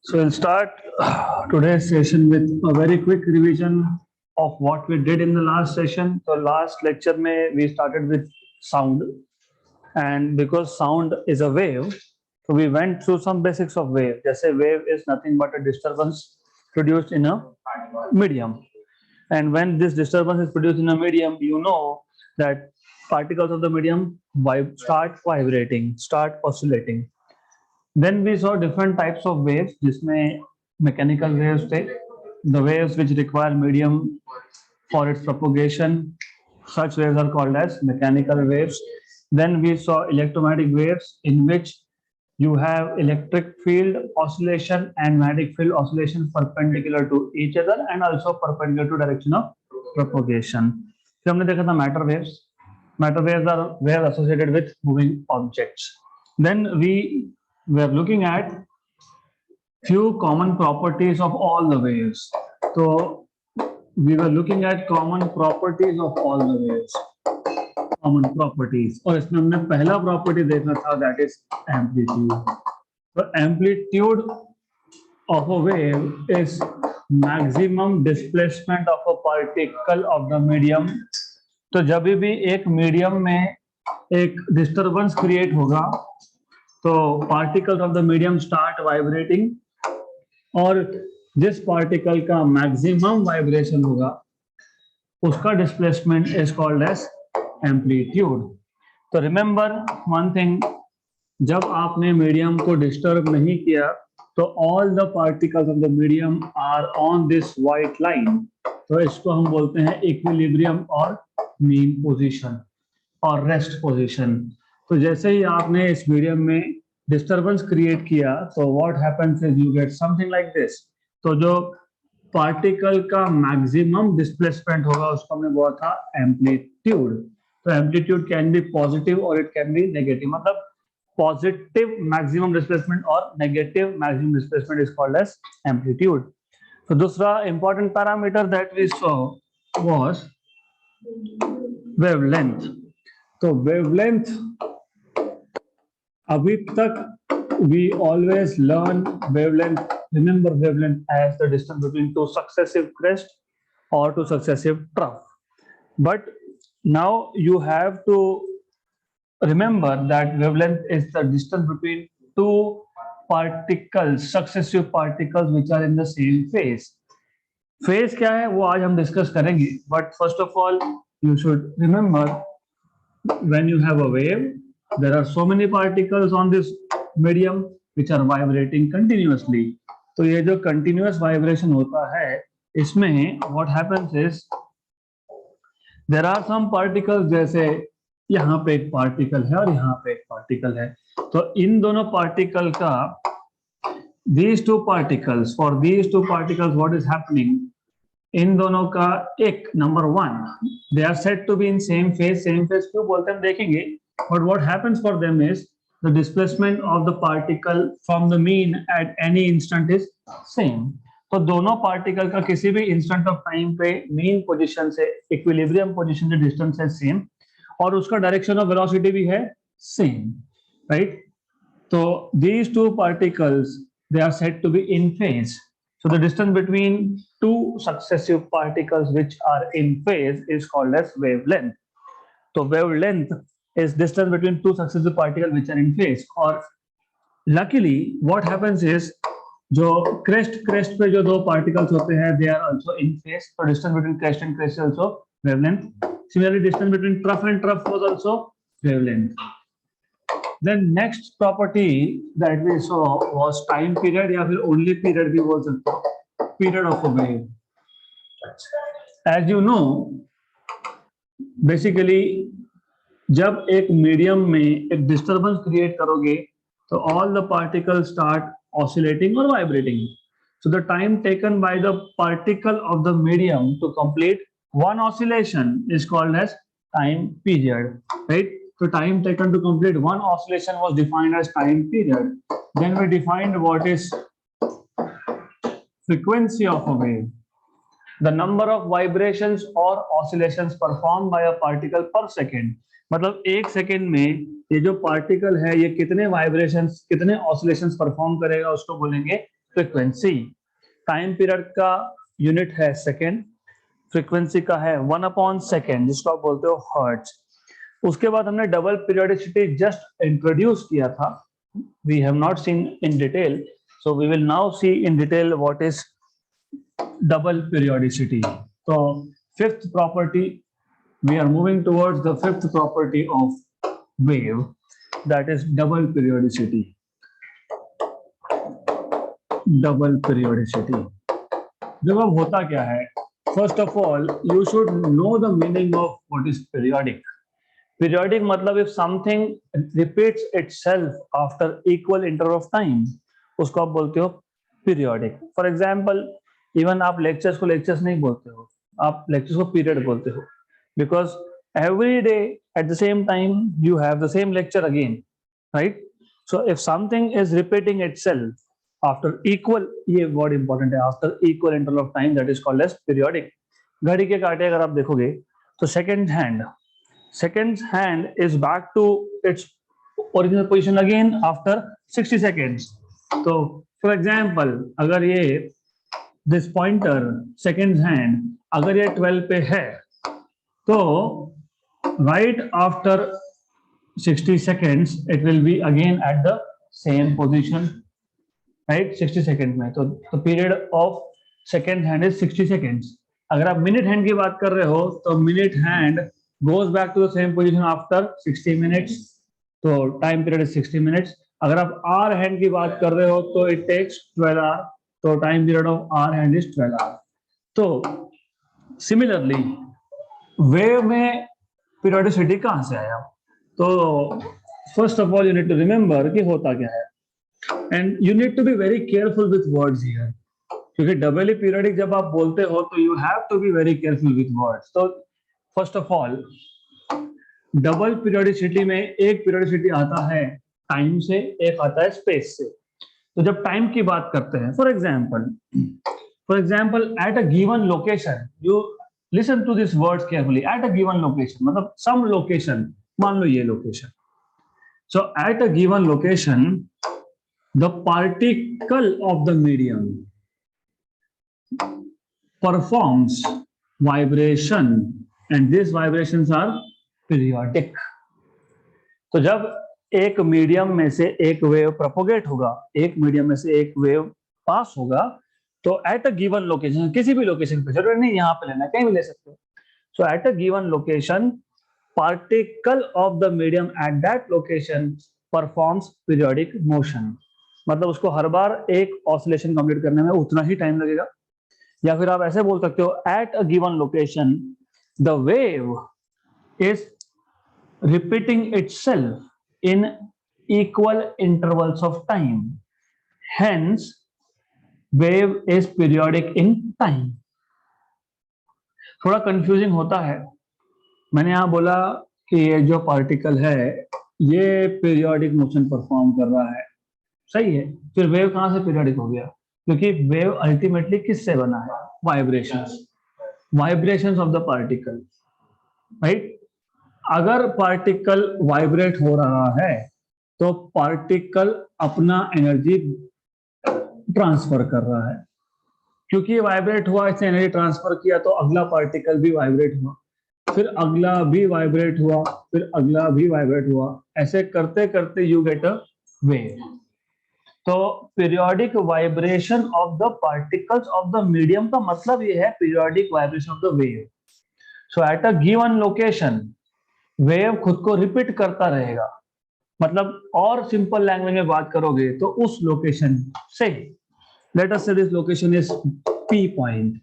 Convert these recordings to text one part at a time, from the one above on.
So we'll start today's session with a very quick revision of what we did in the last session. So last lecture में we started with sound, and because sound is a wave, so we went through some basics of wave. जैसे wave is nothing but a disturbance produced in a medium, and when this disturbance is produced in a medium, you know that particles of the medium start vibrating, start oscillating. Then we saw different types of waves, जिसमें mechanical waves थे, the waves which require medium for its propagation. Such waves are called as mechanical waves. Then we saw electromagnetic waves, in which you have electric field oscillation and magnetic field oscillation perpendicular to each other and also perpendicular to direction of propagation. फिर हमने देखा था matter waves. Matter waves are waves associated with moving objects. Then we are looking at few common properties of all the waves. So we were looking at common properties of all the waves. Common properties. और इसमें हमने पहला property देखा था, that is amplitude. So amplitude of a wave is maximum displacement of a particle of the medium. तो जब भी एक मीडियम में एक डिस्टर्बेंस क्रिएट होगा तो particles of the medium start vibrating, और जिस पार्टिकल का मैक्सिमम वाइब्रेशन होगा उसका displacement is called as amplitude. तो रिमेंबर वन थिंग, जब आपने मीडियम को डिस्टर्ब नहीं किया तो all the particles of the medium are on this white line. तो इसको हम बोलते हैं इक्विलिब्रियम और मीन पोजीशन और रेस्ट पोजीशन. तो जैसे ही आपने इस मीडियम में डिस्टर्बेंस क्रिएट किया तो what happens is you get something like this. तो जो पार्टिकल का मैक्सिमम डिस्प्लेसमेंट होगा उसको हमने बोला था एम्पलीट्यूड. तो एम्पलीट्यूड कैन बी पॉजिटिव और इट कैन बी नेगेटिव. मतलब पॉजिटिव मैक्सिमम डिस्प्लेसमेंट और negative maximum displacement is called as amplitude. तो दूसरा important parameter that we saw was wavelength. तो वेवलेंथ, अभी तक we always learn wavelength, remember wavelength as the distance between two successive crests or two successive trough. But now you have to remember that wavelength is the distance between two particles, successive particles which are in the same phase. Phase क्या है वो आज हम discuss करेंगे, but first of all you should remember when you have a wave, there are so many particles on this medium which are vibrating continuously. तो ये जो continuous vibration होता है इसमें what happens is there are some particles, जैसे यहाँ पे एक पार्टिकल है और यहाँ पे एक पार्टिकल है. तो इन दोनों पार्टिकल का these two particles, for these two particles what is happening, इन दोनों का एक number one, they are said to be in same phase. Same phase क्यों बोलते हैं देखेंगे, but what happens for them is the displacement of the particle from the mean at any instant is same. तो दोनों particle का किसी भी instant of time पे मीन पोजीशन से इक्विलिब्रियम पोजीशन से डिस्टेंस है सेम, और उसका डायरेक्शन ऑफ वेलोसिटी भी है सेम, राइट. तो these two particles they are said to be in phase. So the distance between two successive particles which are in phase is called as wavelength. So wavelength is distance between two successive particles which are in phase. और luckily what happens is जो crest पे जो दो particles होते हैं they are also in phase. So distance between crest and crest is also wavelength. Similarly distance between trough and trough was also wavelength. Then next property that we saw was time period, या फिर only period भी बोल सकते हो, period of a wave. As you know, basically जब एक medium में एक डिस्टर्बेंस क्रिएट करोगे तो all the particles start oscillating or vibrating. So the time taken by the particle of the medium to complete one oscillation is called as time period, right? So time taken to complete one oscillation was defined as time period. Then we defined what is frequency of a wave, the number of vibrations or oscillations performed by a particle per second. मतलब एक second में ये जो particle है ये कितने vibrations, कितने oscillations perform करेगा उसको बोलेंगे फ्रीक्वेंसी, टाइम पीरियड का यूनिट है सेकेंड, फ्रीक्वेंसी का है 1/सेकेंड जिसको आप बोलते हो हर्ट्ज। उसके बाद हमने डबल पीरियोडिसिटी जस्ट इंट्रोड्यूस किया था, we have not seen in detail, so we will now see in detail what is double periodicity. तो fifth property, we are moving towards the fifth property of wave, that is double periodicity. Double periodicity जब अब होता क्या है, first of all you should know the meaning of what is periodic. Periodic मतलब if something repeats itself after equal interval of time, उसको आप बोलते हो periodic. For example, even आप lectures को lectures नहीं बोलते हो, आप lectures को period बोलते हो, because every day at the same time you have the same lecture again, right? So if something is repeating itself after equal, ये बहुत important है, after equal interval of time, that is called as periodic. घड़ी के कांटे अगर आप देखोगे तो second hand is back to its original position again after 60 seconds. तो for example अगर ये this pointer second hand अगर ये 12 पे है तो right after 60 seconds it will be again at the same position, right? 60 seconds में तो the period of second hand is 60 seconds. अगर आप minute hand की बात कर रहे हो तो minute hand goes back to the same position after 60 minutes, तो time period is 60 minutes. अगर आप hour hand की बात कर रहे हो तो it takes 12 hours, तो time period of hour hand is 12 hours. तो similarly वेव में पीरियोडिसिटी कहां से आया? तो first of all you need to remember कि होता क्या है, and you need to be very careful with words here, क्योंकि डबली पीरियोडिक जब आप बोलते हो तो you have to be very careful with words. तो first of all double periodicity में एक पीरियोडिसिटी आता है टाइम से, एक आता है स्पेस से। तो जब टाइम की बात करते हैं, for example eight a given location, you listen to these words carefully, at a given location मतलब some location, मान लो ये location, so at a given location the particle of the medium performs vibration and these vibrations are periodic. तो जब एक medium में से एक वेव प्रोपोगेट होगा, एक मीडियम में से एक वेव पास होगा, तो एट अ गिवन लोकेशन, किसी भी लोकेशन पे, जरूरी नहीं यहाँ पे लेना, कहीं भी ले सकते हो। So at a given location particle of the medium at that location performs periodic motion, मतलब उसको हर बार एक ऑसिलेशन कंप्लीट करने में उतना ही टाइम लगेगा। या फिर आप ऐसे बोल सकते हो, eight a given location the wave is repeating itself in equal intervals of time, hence wave is periodic in time. थोड़ा कंफ्यूजिंग होता है, मैंने यहां बोला कि ये जो पार्टिकल है ये पीरियोडिक मोशन परफॉर्म कर रहा है, सही है, फिर वेव कहां से पीरियोडिक हो गया? क्योंकि वेव अल्टीमेटली किससे बना है? Vibrations of the particle, right? अगर पार्टिकल वाइब्रेट हो रहा है तो पार्टिकल अपना एनर्जी ट्रांसफर कर रहा है, क्योंकि ये वाइब्रेट हुआ, इसने एनर्जी ट्रांसफर किया, तो अगला पार्टिकल भी वाइब्रेट हुआ, फिर अगला भी वाइब्रेट हुआ, फिर अगला भी वाइब्रेट हुआ, ऐसे करते करते यू गेट अ वेव। तो periodic vibration of the particles of the medium का मतलब ये है periodic vibration of the wave. So at a given location wave खुद को रिपीट करता रहेगा, मतलब और सिंपल लैंग्वेज में बात करोगे तो उस लोकेशन से, लेट अस से this location is P point,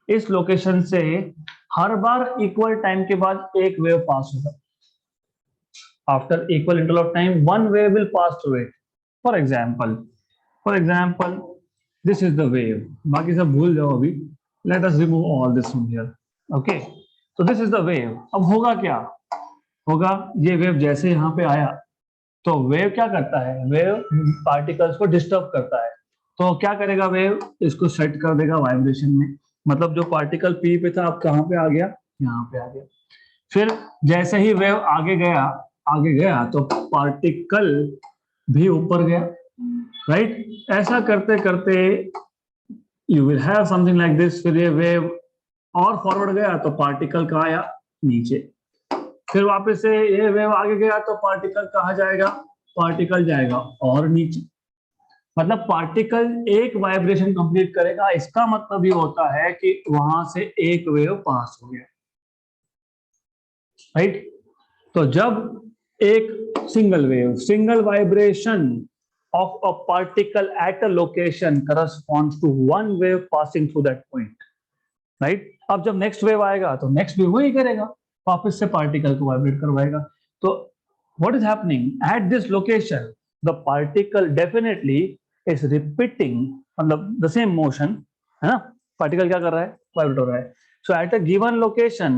इस लोकेशन से हर बार इक्वल टाइम के बाद एक वेव पास होगा। After equal interval of time one wave will pass through it. For example this is the wave, बाकी सब भूल जाओ अभी, let us remove all this from here, okay? तो दिस इज द वेव। अब होगा क्या? होगा ये वेव जैसे यहाँ पे आया तो वेव क्या करता है? वेव पार्टिकल्स को डिस्टर्ब करता है, तो क्या करेगा वेव? इसको सेट कर देगा वाइब्रेशन में, मतलब जो पार्टिकल पी पे था अब कहाँ पे आ गया? यहाँ पे आ गया। फिर जैसे ही वेव आगे गया तो पार्टिकल भी ऊपर गया, राइट? ऐसा करते करते you will have something like this. फिर ये वेव और फॉरवर्ड गया तो पार्टिकल कहाँ आया? नीचे। फिर वापस से ये वेव आगे गया तो पार्टिकल कहाँ जाएगा? पार्टिकल जाएगा और नीचे। मतलब पार्टिकल एक वाइब्रेशन कंप्लीट करेगा, इसका मतलब ये होता है कि वहां से एक वेव पास हो गया, राइट? तो जब एक single vibration of a particle at a location corresponds to one wave passing through that point, right? अब जब नेक्स्ट वेव आएगा तो नेक्स्ट वेव वही करेगा, वापस से पार्टिकल को वाइब्रेट करवाएगा। तो what is happening at this location? The particle definitely is repeating मतलब the same motion, है ना? पार्टिकल क्या कर रहा है? वाइब्रेट हो रहा है। So at a given location,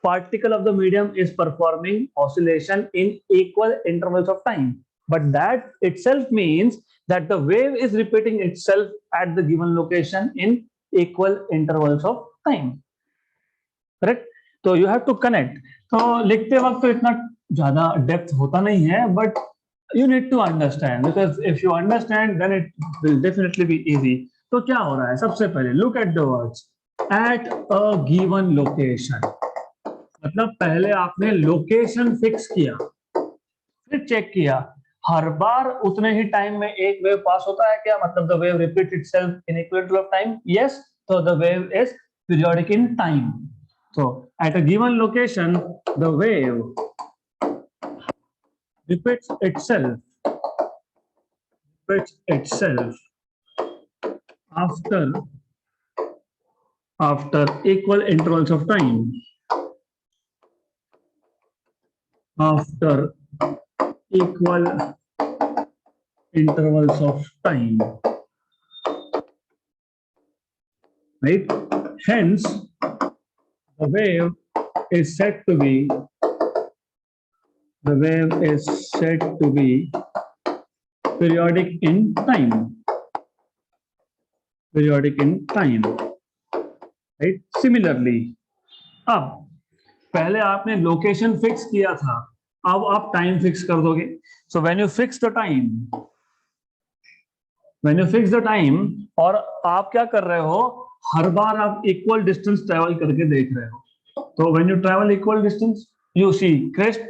particle of the medium is performing oscillation in equal intervals of time. But that itself means that the wave is repeating itself at the given location in equal intervals of time. Correct? So you have to connect. तो लिखते वक्त तो इतना ज्यादा depth होता नहीं है, but you need to understand, because if you understand then it will definitely be easy. तो क्या हो रहा है? सबसे पहले look at the words at a given location। मतलब पहले आपने लोकेशन फिक्स किया, फिर चेक किया हर बार उतने ही टाइम में एक वेव पास होता है क्या? मतलब the wave repeat itself in equal interval of time? Yes. तो the wave is periodic in time. So at a given location, the wave repeats itself after equal intervals of time. After equal intervals of time, right? Hence, the wave is said to be periodic in time. Right? Similarly, अब पहले आपने location fix किया था, अब आप time fix कर दोगे। So when you fix the time और आप क्या कर रहे हो? हर बार आप इक्वल डिस्टेंस ट्रेवल करके देख रहे हो। तो when you travel equal distance, you see crest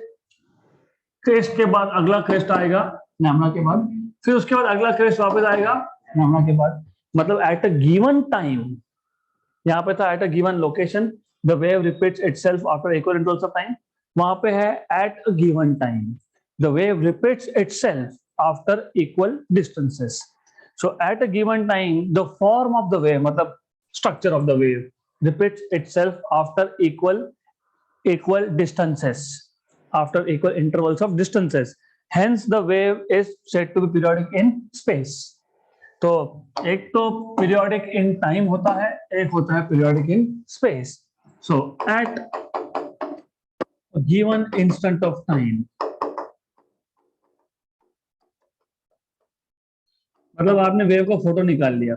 के बाद अगला क्रेस्ट आएगा लैम्डा के बाद, फिर उसके बाद अगला क्रेस्ट वापस आएगा लैम्डा के बाद। मतलब एट अ गिवन टाइम, यहाँ पे था at a given location the wave repeats itself after equal intervals of time, वहां पे है at a given time the wave repeats itself after equal distances. So at a given time the form of the wave, मतलब structure of the wave, repeats itself after equal distances, after equal intervals of distances. Hence the wave is said to be periodic in space. तो एक तो periodic in time होता है, एक होता है periodic in space. So at a given instant of time, मतलब आपने वेव का फोटो निकाल लिया,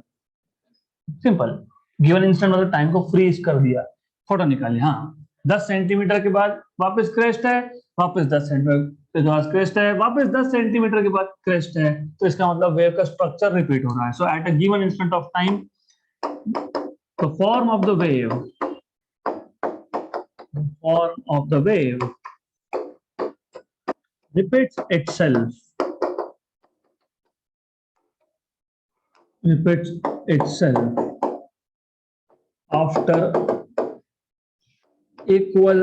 सिंपल। गिवन इंस्टेंट मतलब टाइम को फ्रीज कर दिया, फोटो निकाल लिया। हाँ, 10 सेंटीमीटर के बाद वापस क्रेस्ट है, वापस 10 सेंटीमीटर के बाद क्रेस्ट है, वापस 10 सेंटीमीटर के बाद क्रेस्ट है। तो इसका मतलब वेव का स्ट्रक्चर रिपीट हो रहा है। So at a given instant of time the form of the wave repeats itself after equal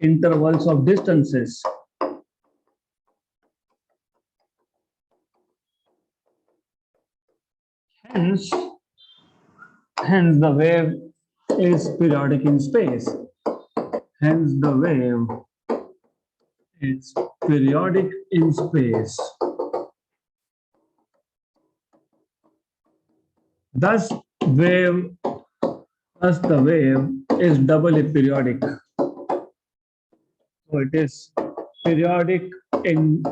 intervals of distances. Hence the wave is periodic in space. Hence the wave is periodic in space. Thus the wave is doubly periodic. So it is periodic in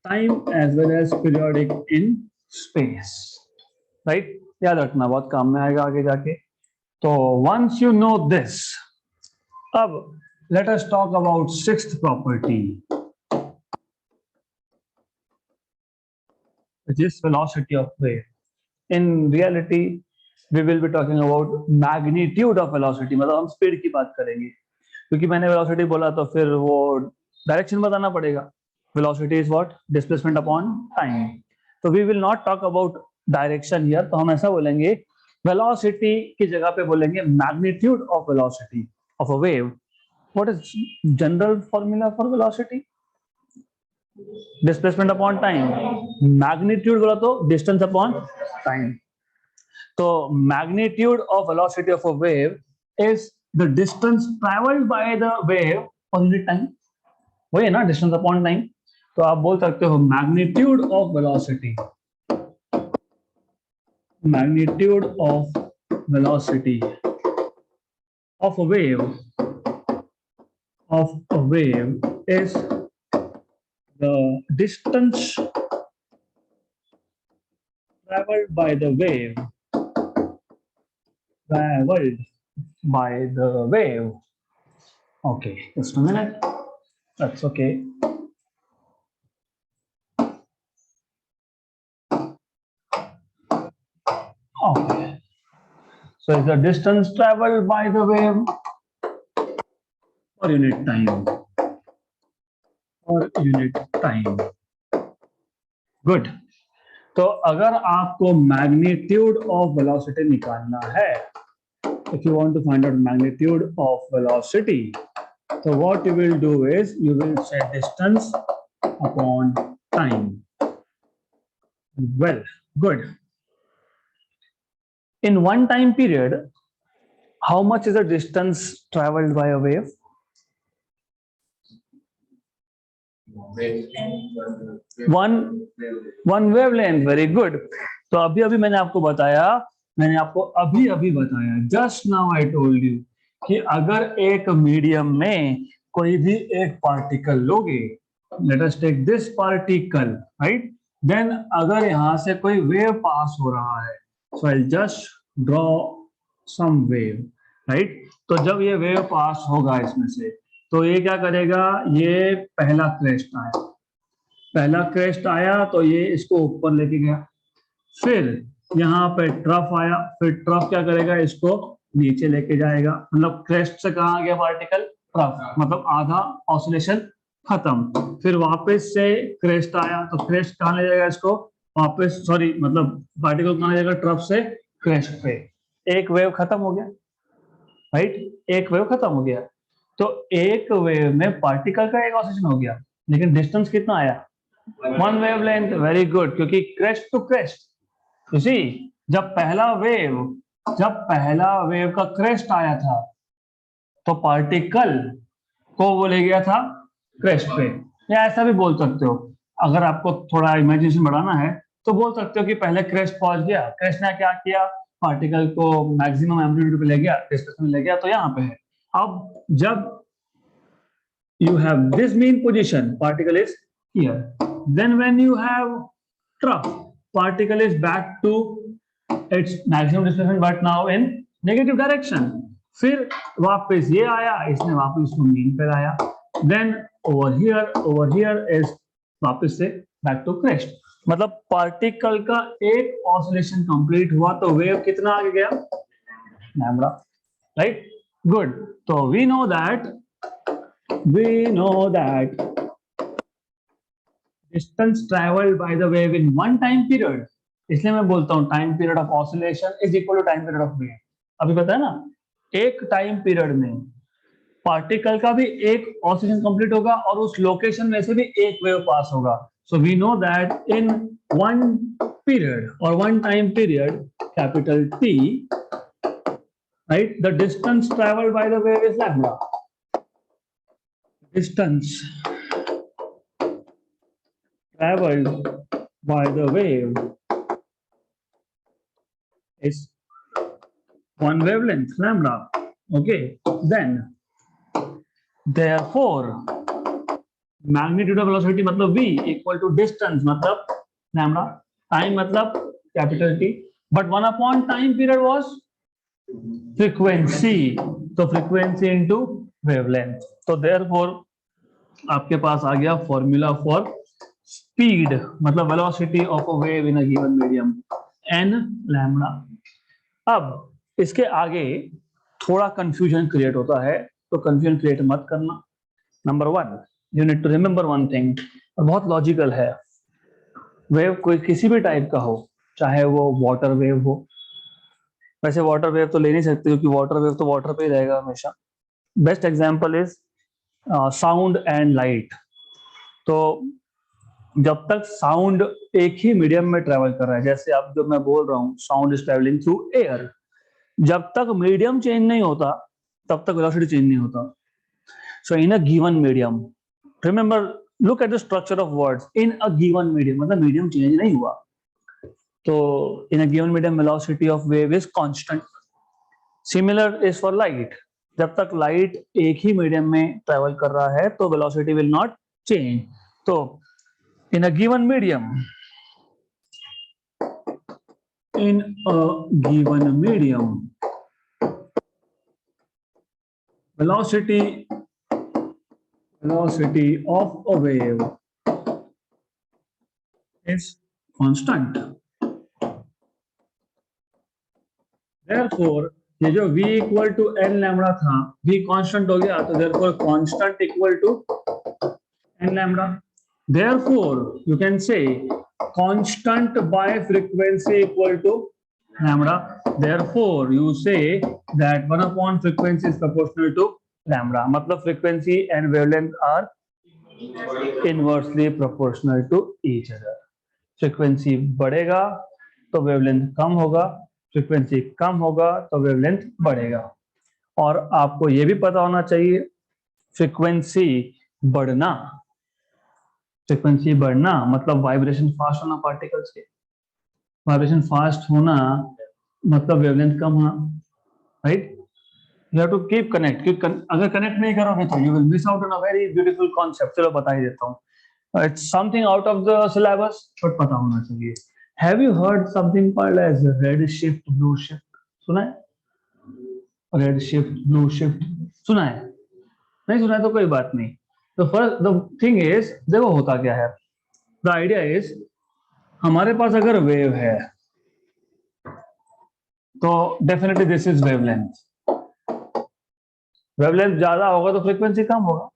time as well as periodic in space. Right? याद रखना, बहुत काम में आएगा आगे जाके। तो once you know this, अब let us talk about sixth property. which is velocity of wave. In reality, we will be talking about magnitude of velocity, मतलब हम स्पीड की बात करेंगे, क्योंकि मैंने velocity बोला तो फिर वो डायरेक्शन बताना पड़ेगा. Velocity is what? Displacement upon time. So we will not talk about direction here. तो हम ऐसा बोलेंगे, velocity की जगह पे बोलेंगे magnitude of velocity of a wave. What is general formula for velocity? Displacement upon time. Magnitude बोला तो distance upon time. So magnitude of velocity of a wave is the distance traveled by the wave on unit time. वही है ना, distance upon time. तो आप बोल सकते हो magnitude of velocity. Magnitude of velocity of a wave is the distance traveled by the wave. Okay, just a minute. That's okay. Okay. So it's the distance traveled by the wave per unit time. Good. तो अगर आपको magnitude of velocity निकालना है, if you want to find out magnitude of velocity, so what you will do is you will say distance upon time. Well, good. In one time period, how much is the distance traveled by a wave? One wavelength. Very good. तो अभी मैंने आपको बताया, just now I told you कि अगर एक medium में कोई भी एक पार्टिकल लोगे, let us take this particle, right? Then अगर यहाँ से कोई वेव पास हो रहा है, so I'll just draw some wave, right? तो जब ये वेव पास होगा इसमें से, तो ये क्या करेगा, ये पहला क्रेस्ट आया तो ये इसको ऊपर लेके गया, फिर यहाँ पे ट्रफ आया, फिर ट्रफ क्या करेगा, इसको नीचे लेके जाएगा. मतलब क्रेस्ट से कहाँ गया पार्टिकल, ट्रफ, मतलब आधा ऑसिलेशन खत्म. फिर वापस से क्रेस्ट आया तो क्रेस्ट कहाँ ले जाएगा इसको वापस, सॉरी मतलब पार्टिकल कहाँ ले जाएगा, ट्रफ से क्रेस्ट पे. एक वेव खत्म हो गया, राइट? एक वेव खत्म हो गया. तो एक वेव में पार्टिकल का एक ऑसिलेशन हो गया, लेकिन डिस्टेंस कितना आया, वन वेवलेंथ. वेरी गुड, क्योंकि crest to crest. You see, जब पहला वेव का क्रेस्ट आया था तो पार्टिकल को वो ले गया था क्रेस्ट पे. या ऐसा भी बोल सकते हो, अगर आपको थोड़ा इमेजिनेशन बढ़ाना है तो बोल सकते हो कि पहले क्रेस्ट पहुंच गया, क्रेस्ट ने क्या किया, पार्टिकल को मैक्सिमम एम्पलीट्यूड पे ले गया, डिस्प्लेसमेंट ले गया, तो यहाँ पे है. अब जब you have this mean position, particle is here. Then when you have trough, particle is back to its maximum displacement, but now in negative direction. फिर वापस ये आया, इसने वापस इसको मीन पे लाया. Then over here is वापस से back to crest. मतलब पार्टिकल का एक ऑसिलेशन कंप्लीट हुआ तो वेव कितना आगे गया, लैम्बडा, राइट? गुड. तो we know that distance traveled by the wave in one time period, इसलिए मैं बोलता हूँ time period of oscillation is equal to time period of wave. अभी पता है ना, एक टाइम पीरियड में पार्टिकल का भी एक ऑसिलेशन कंप्लीट होगा और उस लोकेशन में से भी एक वेव पास होगा. So we know that in one period और one time period, capital T, right, the distance traveled by the wave is lambda. Distance traveled by the wave is one wavelength, lambda. Okay, then therefore magnitude of velocity मतलब v equal to distance मतलब lambda, time मतलब capital T, but 1 upon time period was frequency, तो frequency into wavelength. तो therefore आपके पास आ गया formula for speed मतलब velocity of a wave in a given medium n lambda. अब इसके आगे थोड़ा कंफ्यूजन क्रिएट होता है, तो कंफ्यूजन क्रिएट मत करना। Number one, you need to remember one thing, और बहुत लॉजिकल है। वेव कोई किसी भी टाइप का हो, चाहे वो वाटर वेव हो, वैसे वाटर वेव तो ले नहीं सकते क्योंकि वाटर वेव तो वाटर पे ही रहेगा हमेशा। Best example is sound and light. तो जब तक साउंड एक ही मीडियम में ट्रेवल कर रहा है, जैसे अब जो मैं बोल रहा हूँ sound is travelling through air, जब तक मीडियम चेंज नहीं होता तब तक वेलोसिटी चेंज नहीं होता। So in a given medium, remember, look at the structure of words, in a given medium मतलब मीडियम चेंज नहीं हुआ, तो in a given medium velocity of wave is constant. Similar is for light, जब तक light एक ही medium में travel कर रहा है तो वेलोसिटी विल नॉट चेंज। तो in a given medium, in a given medium, velocity of a wave is constant. Therefore, ये जो v equal to n lambda था, v कांस्टेंट हो गया, तो therefore constant equal to n lambda. Therefore, you can say constant by frequency equal to lambda. Therefore, you say that 1 upon frequency is proportional to lambda. मतलब frequency and wavelength are inversely proportional to each other. Frequency बढ़ेगा तो wavelength कम होगा, frequency कम होगा तो wavelength बढ़ेगा। और आपको ये भी पता होना चाहिए, frequency बढ़ना मतलब वाइब्रेशन फास्ट होना पार्टिकल्स के, वाइब्रेशन फास्ट होना मतलब वेवलेंथ कम होना, right. You have to keep connect, अगर कनेक्ट नहीं करोगे तो you will miss out on a very beautiful concept. चलो बता ही देता हूँ, it's something out of the syllabus, but पता होना चाहिए। Have you heard something called as red shift blue shift? सुना है? रेड शिफ्ट ब्लू शिफ्ट सुना है? नहीं सुना है तो कोई बात नहीं। तो फर्स्ट द थिंग इज, देखो होता क्या है, द आइडिया इज, हमारे पास अगर वेव है तो definitely this is wavelength. Wavelength ज्यादा होगा तो फ्रीक्वेंसी कम होगा।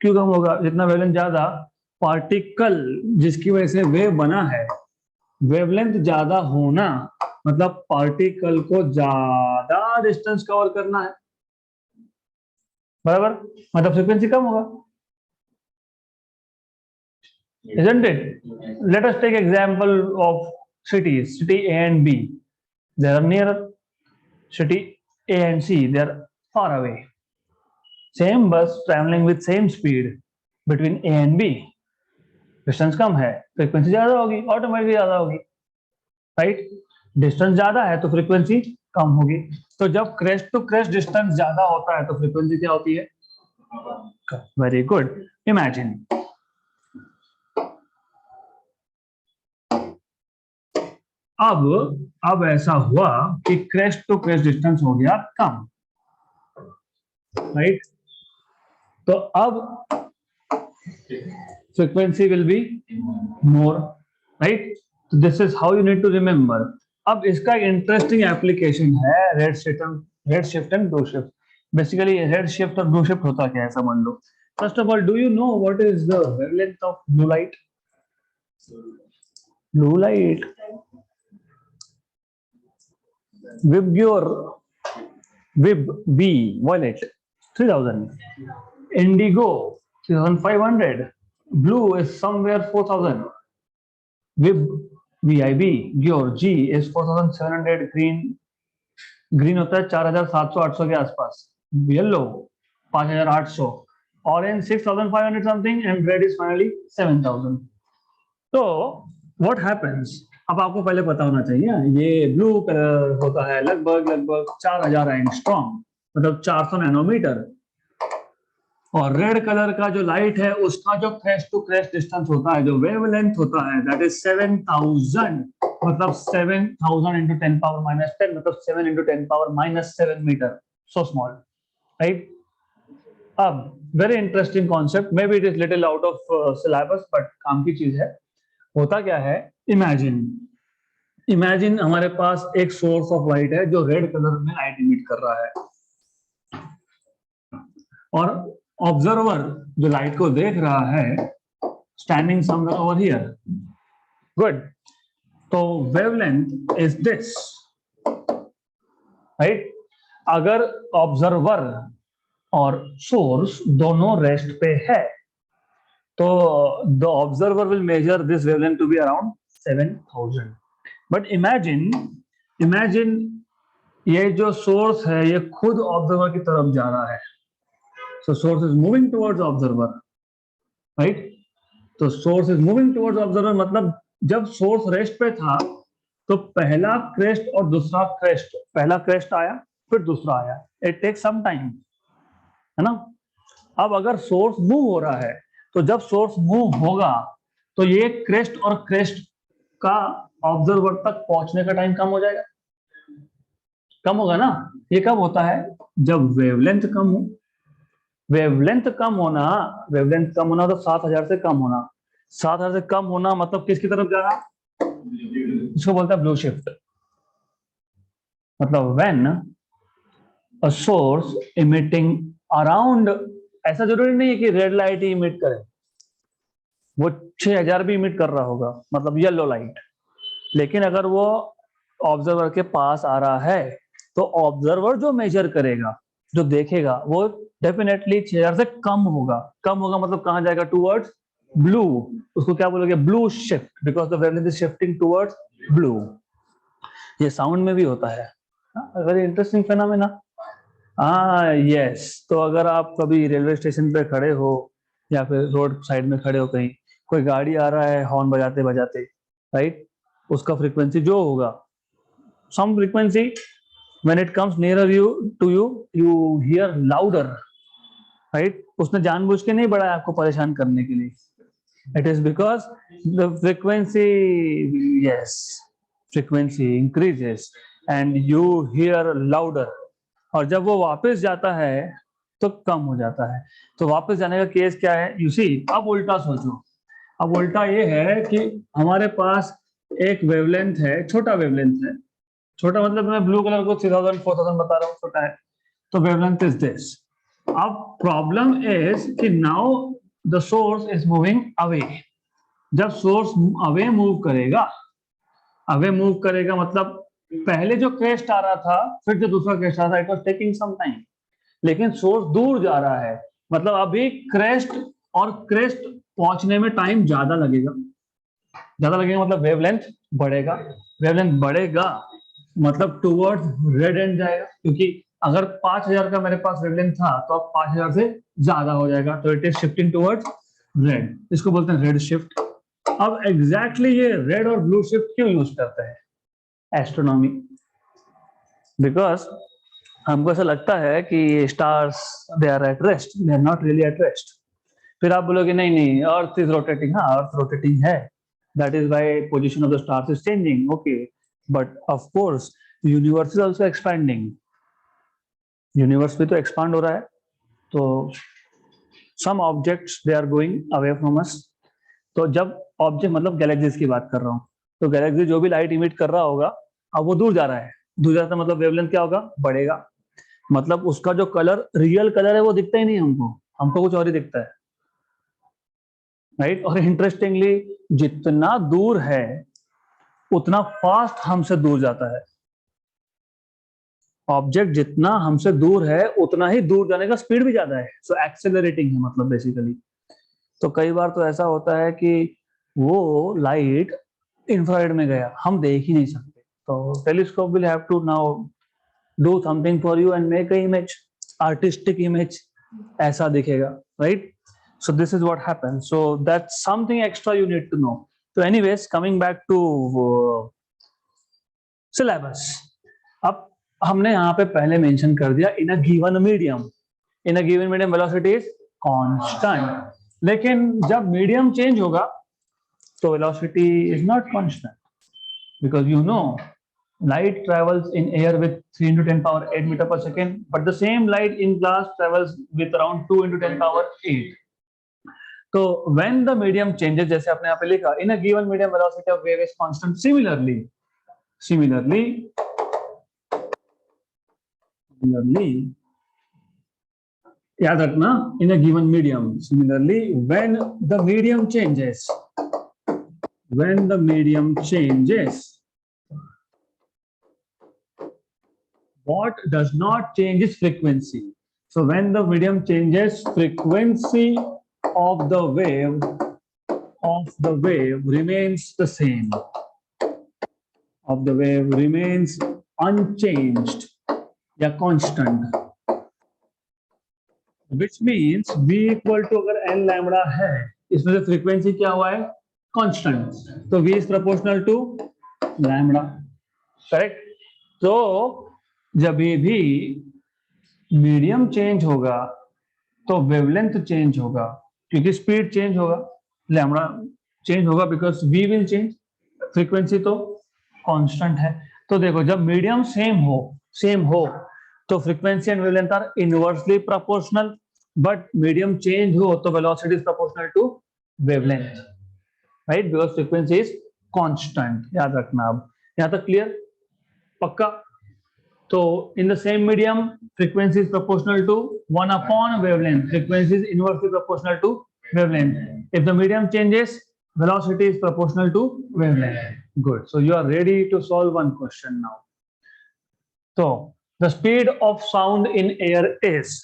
क्यों कम होगा? जितना वेवलेंथ ज्यादा, पार्टिकल जिसकी वजह से वेव बना है, वेवलेंथ ज्यादा होना मतलब पार्टिकल को ज्यादा डिस्टेंस कवर करना है, बराबर, मतलब फ्रीक्वेंसी कम होगा, isn't it? Let us take example of cities, city A and B, they are nearer. City A and C, they are far away. Same bus traveling with same speed between A and B, distance कम है, frequency ज्यादा होगी, automatically ज्यादा होगी, right. Distance ज्यादा है तो frequency कम होगी। तो जब क्रेस्ट टू क्रेस्ट डिस्टेंस ज्यादा होता है तो फ्रीक्वेंसी क्या होती है? वेरी गुड, इमेजिन अब ऐसा हुआ कि क्रेस्ट टू क्रेस्ट डिस्टेंस हो गया कम, राइट। तो अब frequency will be more, right? So this is how you need to remember. अब इसका इंटरेस्टिंग एप्लीकेशन है red shift and blue shift. Basically red shift और ब्लू शिफ्ट होता क्या है समझ लो। First of all, do you know what is the wavelength of blue light? Blue light, विब बी violet 3000, indigo 3500, blue is somewhere 4000, vib Gior G is 4700, green होता है 4700-800 के आसपास, yellow 5800, orange 6500 something, and red is finally 7000। तो what happens, अब आपको पहले पता होना चाहिए, ये ब्लू कलर होता है लगभग 4000 एंगस्ट्रॉम, मतलब 400 नैनोमीटर, और रेड कलर का जो लाइट है उसका जो क्रेस्ट टू क्रेस्ट डिस्टेंस होता है, जो वेवलेंथ होता है, दैट इज 7000, मतलब 7000 into 10 power minus 10, मतलब 7 into 10 power minus 7 मीटर, सो स्मॉल, राइट। अब very interesting concept, may be it is little out of syllabus but काम की चीज है। होता क्या है, इमेजिन इमेजिन हमारे पास एक सोर्स ऑफ लाइट है जो रेड कलर में लाइट इमिट कर रहा है, और ऑब्जर्वर जो लाइट को देख रहा है standing somewhere over here. Good. तो वेवलेंथ इज दिस, राइट। अगर ऑब्जर्वर और सोर्स दोनों रेस्ट पे है तो the observer will measure this wavelength to be around 7000। But imagine ये जो सोर्स है ये खुद ऑब्जर्वर की तरफ जा रहा है, so source is moving towards observer, right. तो source is moving towards observer मतलब जब सोर्स रेस्ट पे था तो पहला क्रेस्ट और दूसरा क्रेस्ट, पहला क्रेस्ट आया फिर दूसरा आया, इट टेक सम टाइम, है ना। अब अगर सोर्स मूव हो रहा है तो जब सोर्स मूव होगा तो ये क्रेस्ट और क्रेस्ट का ऑब्जर्वर तक पहुंचने का टाइम कम हो जाएगा, कम होगा ना। ये कब होता है, जब वेवलेंथ कम हो। वेवलेंथ कम होना, वेवलेंथ कम होना तो 7000 से कम होना, 7000 से कम होना मतलब किसकी तरफ जाना, इसको बोलता है ब्लू शिफ्ट। मतलब when a source emitting around, ऐसा जरूरी नहीं है कि रेड लाइट ही इमिट करे, वो 6000 भी इमिट कर रहा होगा, मतलब येलो लाइट। लेकिन अगर वो ऑब्जर्वर के पास आ रहा है तो ऑब्जर्वर जो मेजर करेगा, जो देखेगा, वो डेफिनेटली 6000 से कम होगा। कम होगा मतलब कहां जाएगा, टूवर्ड्स ब्लू। उसको क्या बोलोगे, blue shift, because the wavelength is shifting towards blue. ये साउंड में भी होता है, वेरी इंटरेस्टिंग फेनोमेना। हाँ यस। तो अगर आप कभी रेलवे स्टेशन पे खड़े हो या फिर रोड साइड में खड़े हो, कहीं कोई गाड़ी आ रहा है हॉर्न बजाते बजाते, राइट, उसका फ्रीक्वेंसी जो होगा, some frequency, when it comes nearer you to you you hear louder, right. उसने जानबूझ के नहीं बढ़ाया आपको परेशान करने के लिए, it is because the frequency, yes, frequency increases and you hear louder. और जब वो वापस जाता है तो कम हो जाता है। तो वापस जाने का केस क्या है, यू सी। अब उल्टा सोचो, अब उल्टा ये है कि हमारे पास एक वेवलेंथ है, छोटा वेवलेंथ है, छोटा मतलब मैं ब्लू कलर को 3000 4000 बता रहा हूँ, छोटा है, तो वेवलेंथ इज दिस। अब प्रॉब्लम इज कि now the source is moving away. जब सोर्स अवे मूव करेगा, अवे मूव करेगा मतलब पहले जो क्रेस्ट आ रहा था फिर जो दूसरा क्रेस्ट आ रहा था, it was taking some time. लेकिन सोर्स दूर जा रहा है मतलब अभी क्रेस्ट और क्रेस्ट पहुंचने में टाइम ज्यादा लगेगा, ज्यादा लगेगा मतलब वेवलेंथ बढ़ेगा। वेवलेंथ बढ़ेगा मतलब टुवर्ड्स रेड एंड जाएगा, क्योंकि अगर 5000 का मेरे पास वेवलेंथ था तो अब 5000 से ज्यादा हो जाएगा, तो it is shifting towards red. इसको बोलते हैं रेड शिफ्ट। अब एग्जैक्टली ये रेड और ब्लू शिफ्ट क्यों यूज करते हैं एस्ट्रोनॉमी, बिकॉज हमको ऐसा लगता है कि stars they are at rest, they are not really at rest. फिर आप बोलोगे नहीं नहीं अर्थ इज रोटेटिंग, हाँ अर्थ रोटेटिंग है, that is why position of the stars is changing, okay, but of course universe is also expanding, universe भी तो expand हो रहा है। तो some objects they are going away from us. तो जब ऑब्जेक्ट मतलब गैलेक्सीज की बात कर रहा हूँ, तो गैलेक्सी जो भी लाइट इमिट कर रहा होगा अब वो दूर जा रहा है, दूर जाता मतलब वेवलेंथ क्या होगा, बढ़ेगा। मतलब उसका जो कलर, रियल कलर है वो दिखता ही नहीं हमको, हमको कुछ और ही दिखता है, राइट। और इंटरेस्टिंगली जितना दूर है उतना फास्ट हमसे दूर जाता है। ऑब्जेक्ट जितना हमसे दूर है उतना ही दूर जाने का स्पीड भी ज्यादा है, सो एक्सेलरेटिंग है मतलब बेसिकली। तो कई बार तो ऐसा होता है कि वो लाइट इंफ्रारेड में गया, हम देख ही नहीं सकते, तो telescope will have to now do something for you and make a image, artistic image, ऐसा दिखेगा, right. So this is what happens. So that's something extra you need to know. So anyways, coming back to syllabus. अब हमने यहाँ पे पहले mention कर दिया in a given medium, in a given medium velocity is constant. लेकिन जब medium change होगा तो velocity is not constant, because you know light travels in air with 3 into 10 power 8 meter per second, but the same light in glass travels with around 2 into 10 power 8. तो when the medium changes, जैसे आपने यहाँ पे लिखा, in a given medium velocity of wave is constant. Similarly, याद रखना, in a given medium. Similarly, when the medium changes, what does not change is frequency. So when the medium changes, frequency of the wave remains the same. Of the wave remains unchanged या constant. Which means v equal to अगर n lambda है, इसमें से frequency क्या हुआ है? Constant. तो v is proportional to lambda. Correct? तो जब भी मीडियम चेंज होगा तो वेवलेंथ चेंज होगा, क्योंकि स्पीड चेंज होगा, लैम्बडा चेंज होगा because v will change, frequency तो कांस्टेंट है. तो देखो जब मीडियम सेम हो तो frequency and wavelength are inversely proportional, but medium change हो तो velocity is proportional to wavelength, right, because frequency is constant. याद रखना. अब यहां तक क्लियर? पक्का? तो in the same medium, frequency is proportional to 1 upon wavelength. Frequency is inversely proportional to wavelength. If the medium changes, velocity is proportional to wavelength. Good. So you are ready to solve one question now. So the speed of sound in air is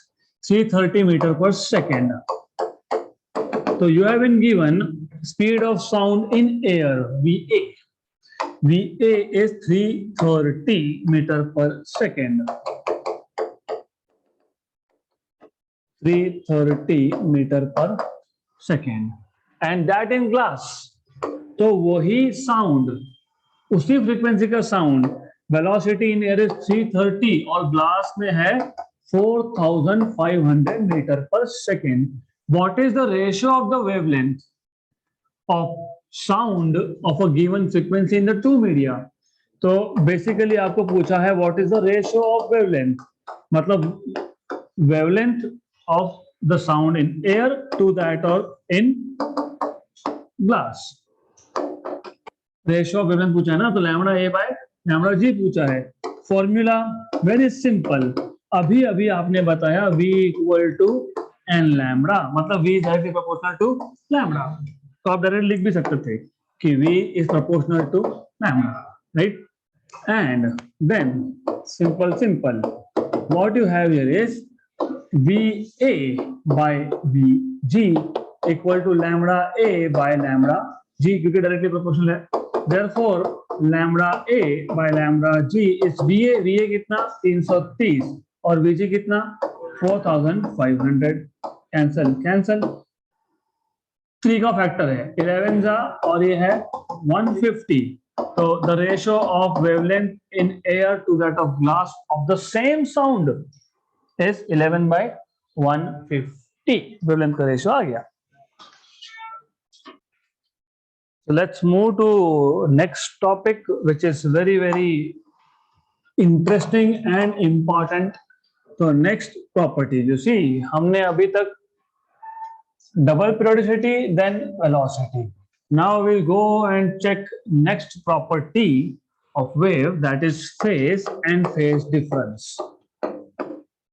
330 meter per second. So you have been given speed of sound in air, VA. VA is 330 meter per second. 330 meter per second. And that in glass. तो वही sound, उसी frequency का sound, velocity in air is 330 और glass में है 4500 metre पर second. What is the ratio of the wavelength of sound of a given frequency in the two media? तो basically आपको पूछा है what is the ratio of wavelength, मतलब wavelength of the sound in air to that और in glass. Ratio of wavelength पूछा है ना, तो lambda A by lambda G पूछा है. फॉर्मूला वेरी सिंपल, अभी आपने बताया v equal to n lambda, मतलब v is directly proportional to lambda. तो आप डायरेक्ट लिख भी सकते थे कि v is proportional to lambda, right. And then simple what you have here is va by vg equal to lambda a by lambda g, क्योंकि directly proportional है. Therefore lambda a by lambda g is va कितना 330 और vg कितना 4500. Cancel 3 का factor है 11 जा और ये है 150. तो the ratio of wavelength in air to that of glass of the same sound is 11 by 150. Wavelength का रेशियो आ गया. So let's move to next topic, which is very interesting and important. So next property, you see, हमने अभी तक double periodicity, then velocity. Now we'll go and check next property of wave, that is phase and phase difference.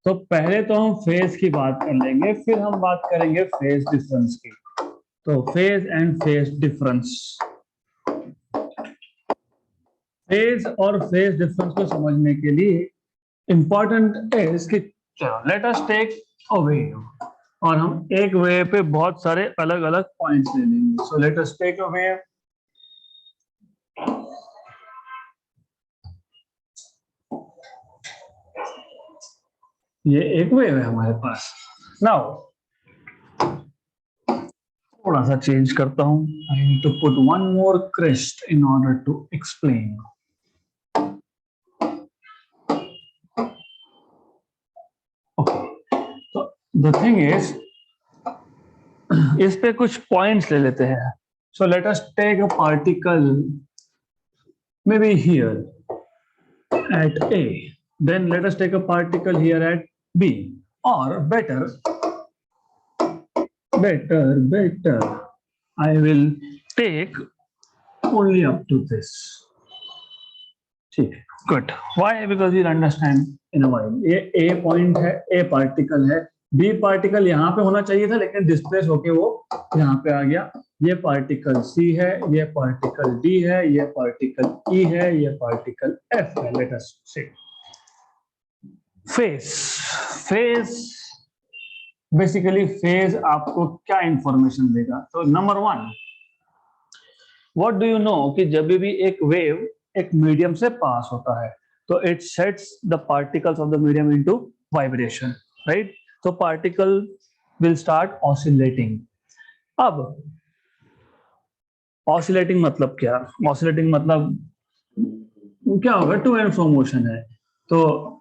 तो पहले तो हम phase की बात कर लेंगे, फिर हम बात करेंगे phase difference की. तो phase and phase difference. phase और phase difference को समझने के लिए important is कि let us take a wave, और हम एक वेव पे बहुत सारे अलग अलग पॉइंट्स ले लेंगे. So let us take a wave. ये एक वेव है हमारे पास. नाउ थोड़ा सा चेंज करता हूं. I need to put one more crest in order to explain. Okay, तो द थिंग इज, इस पे कुछ पॉइंट्स ले लेते हैं. So let us take a particle maybe here. at A, then let us take a particle here at B, or better, I will take only up to this. ठीक है, good. Why? Because you'll understand in a while. ये A point है, A particle है, B particle यहाँ पे होना चाहिए था लेकिन डिस्प्लेस होके वो यहाँ पे आ गया. ये पार्टिकल C है, ये पार्टिकल D है, ये पार्टिकल E है, ये पार्टिकल F है. Let us see. Phase basically phase आपको क्या इंफॉर्मेशन देगा? तो number 1, what do you no कि जब भी एक वेव एक मीडियम से पास होता है तो it sets the particles of the medium into vibration, right? तो पार्टिकल विल स्टार्ट ऑसिलेटिंग. अब ऑसिलेटिंग मतलब क्या? ऑसिलेटिंग मतलब क्या होगा? टू एंड फ्रो मोशन है, तो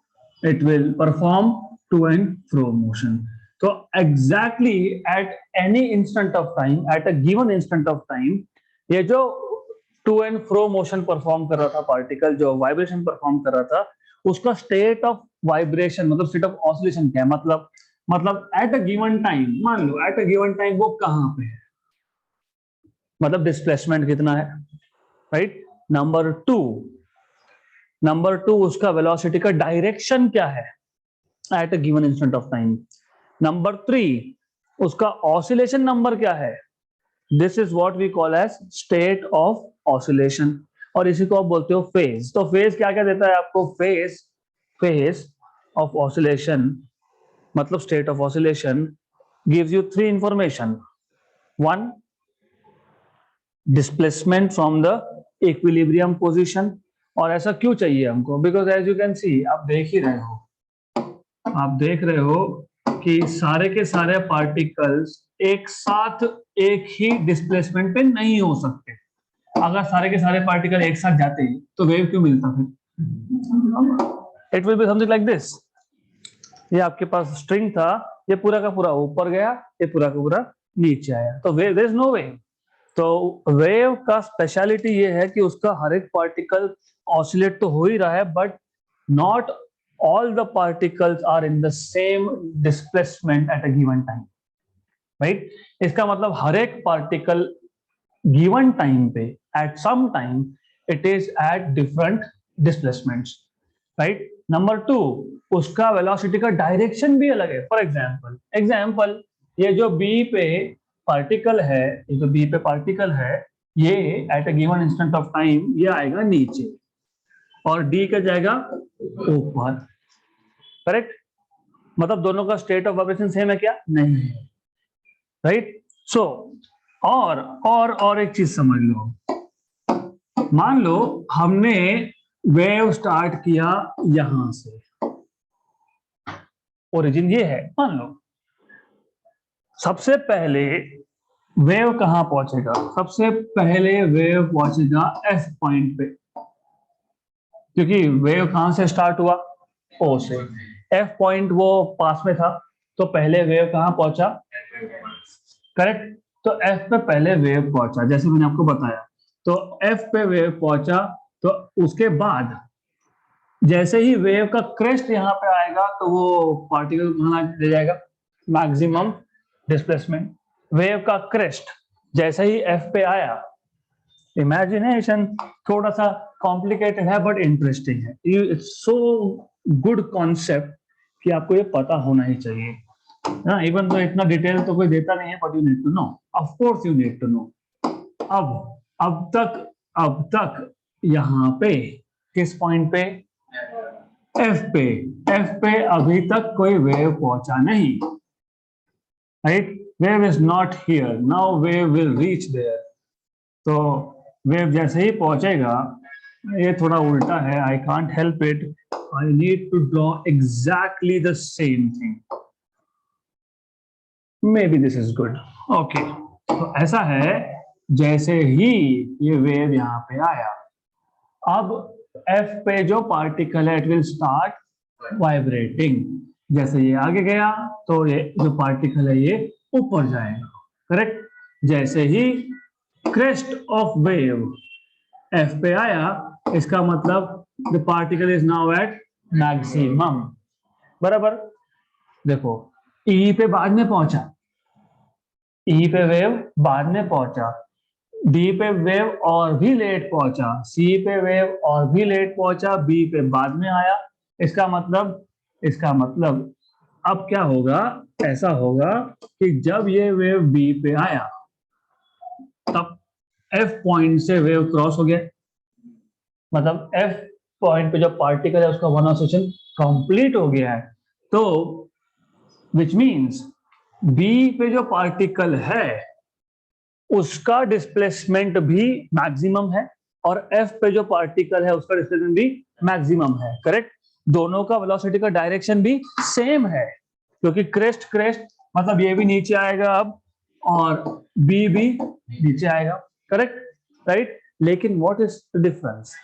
it will perform to and fro motion. So exactly at any instant of time, at a given instant of time, ये जो to and fro motion perform कर रहा था पार्टिकल, जो वाइब्रेशन परफॉर्म कर रहा था, उसका स्टेट ऑफ वाइब्रेशन मतलब स्टेट ऑफ ऑसिलेशन क्या है? मतलब एट अ गिवन टाइम, मान लो एट अ गिवन टाइम वो कहाँ पे है, मतलब डिस्प्लेसमेंट कितना है, राइट? नंबर टू उसका वेलोसिटी का डायरेक्शन क्या है at a given instant of time. Number 3 उसका ऑसिलेशन नंबर क्या है? This is what we call as state of oscillation, और इसी को आप बोलते हो फेज. तो फेज क्या क्या देता है आपको? फेज ऑफ ऑसिलेशन मतलब state of oscillation gives you 3 information. 1, displacement from the equilibrium position. और ऐसा क्यों चाहिए हमको? Because as you can see, आप देख रहे हो कि सारे के सारे पार्टिकल्स एक साथ एक ही डिस्प्लेसमेंट पे नहीं हो सकते. अगर सारे के सारे पार्टिकल एक साथ जाते तो वेव क्यों मिलता फिर? It will be something like this. ये आपके पास स्ट्रिंग था, ये पूरा का पूरा ऊपर गया, ये पूरा का पूरा नीचे आया, तो wave, there is no wave. तो वेव का स्पेशलिटी ये है कि उसका हर एक पार्टिकल ऑसिलेट तो हो ही रहा है, but not all the particles are in the same displacement at a given time, right? इसका मतलब हर एक पार्टिकल गिवन टाइम पे at some time it is at different displacements, right? Number 2 उसका वेलोसिटी का डायरेक्शन भी अलग है. फॉर एग्जाम्पल ये जो बी पे पार्टिकल है, ये eight a given instant of time ये आएगा नीचे और डी का जाएगा ऊपर, करेक्ट? मतलब दोनों का स्टेट ऑफ वाइब्रेशन सेम है क्या? नहीं है, राइट? सो और एक चीज समझ लो. मान लो हमने वेव स्टार्ट किया यहां से, ओरिजिन ये है, मान लो. सबसे पहले वेव कहां पहुंचेगा? सबसे पहले वेव पहुंचेगा एफ पॉइंट पे, क्योंकि वेव कहां से स्टार्ट हुआ? ओ से. एफ पॉइंट वो पास में था, तो पहले वेव कहां पहुंचा? करेक्ट. तो एफ पे पहले वेव पहुंचा, जैसे मैंने आपको बताया. तो एफ पे वेव पहुंचा, तो उसके बाद जैसे ही वेव का क्रेस्ट यहाँ पे आएगा तो वो पार्टिकल कहां ले जाएगा? Maximum displacement. वेव का क्रेस्ट जैसे ही एफ पे आया, इमेजिनेशन थोड़ा सा कॉम्प्लिकेटेड है बट इंटरेस्टिंग है. इट्स सो गुड कॉन्सेप्ट कि आपको ये पता होना ही चाहिए. हाँ, इवन तो इतना डिटेल तो कोई देता नहीं है, but you need to know. Of course you need to know. अब तक यहाँ पे किस पॉइंट पे? एफ पे अभी तक कोई वेव पहुंचा नहीं, right? Wave is not here. Now wave will reach there. तो वेव जैसे ही पहुंचेगा, ये थोड़ा उल्टा है, I can't help it, I need to draw exactly the same thing. May be this is good. Okay, तो ऐसा है, जैसे ही ये वेव यहाँ पे आया, अब एफ पे जो पार्टिकल है इट विल स्टार्ट वाइब्रेटिंग. जैसे ये आगे गया तो ये जो पार्टिकल है ये ऊपर जाएगा, करेक्ट? जैसे ही क्रेस्ट ऑफ वेव एफ पे आया, इसका मतलब the particle is now at maximum. बराबर। देखो ई पे बाद में पहुंचा, ई पे वेव बाद में पहुंचा, डी पे वेव और भी लेट पहुंचा, सी पे वेव और भी लेट पहुंचा, बी पे बाद में आया। इसका मतलब अब क्या होगा, ऐसा होगा कि जब ये वेव बी पे आया तब एफ पॉइंट से वेव क्रॉस हो गया, मतलब एफ पॉइंट पे जो पार्टिकल है उसका वन ऑसिलेशन कंप्लीट हो गया है। तो विच मीन्स बी पे जो पार्टिकल है उसका डिस्प्लेसमेंट भी मैक्सिमम है और एफ पे जो पार्टिकल है उसका डिस्प्लेसमेंट भी मैक्सिमम है। करेक्ट। दोनों का वेलोसिटी का डायरेक्शन भी सेम है, क्योंकि क्रेस्ट क्रेस्ट मतलब ये भी नीचे आएगा अब और बी भी नीचे आएगा। Correct, right. लेकिन what is the difference?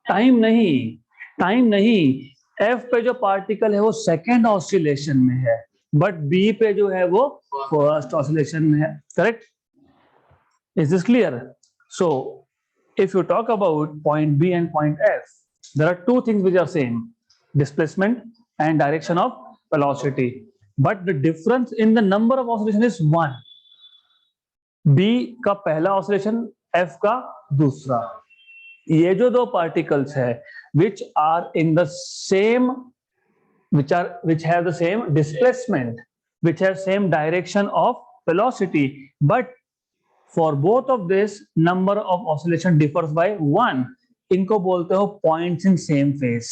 Time नहीं, टाइम नहीं। एफ पे जो पार्टिकल है वो सेकेंड ऑसिलेशन में है, बट बी पे जो है वो फर्स्ट ऑसिलेशन में है। Correct. Is this clear? So, if you talk about point B and point F, there are two things which are same: displacement and direction of velocity. But the difference in the number of oscillation is one. B का पहला oscillation, F का दूसरा। ये जो दो particles है, which are in the same, which have the same displacement, which have same direction of velocity, but for both of this number of oscillation differs by one. इनको बोलते हो points in same phase,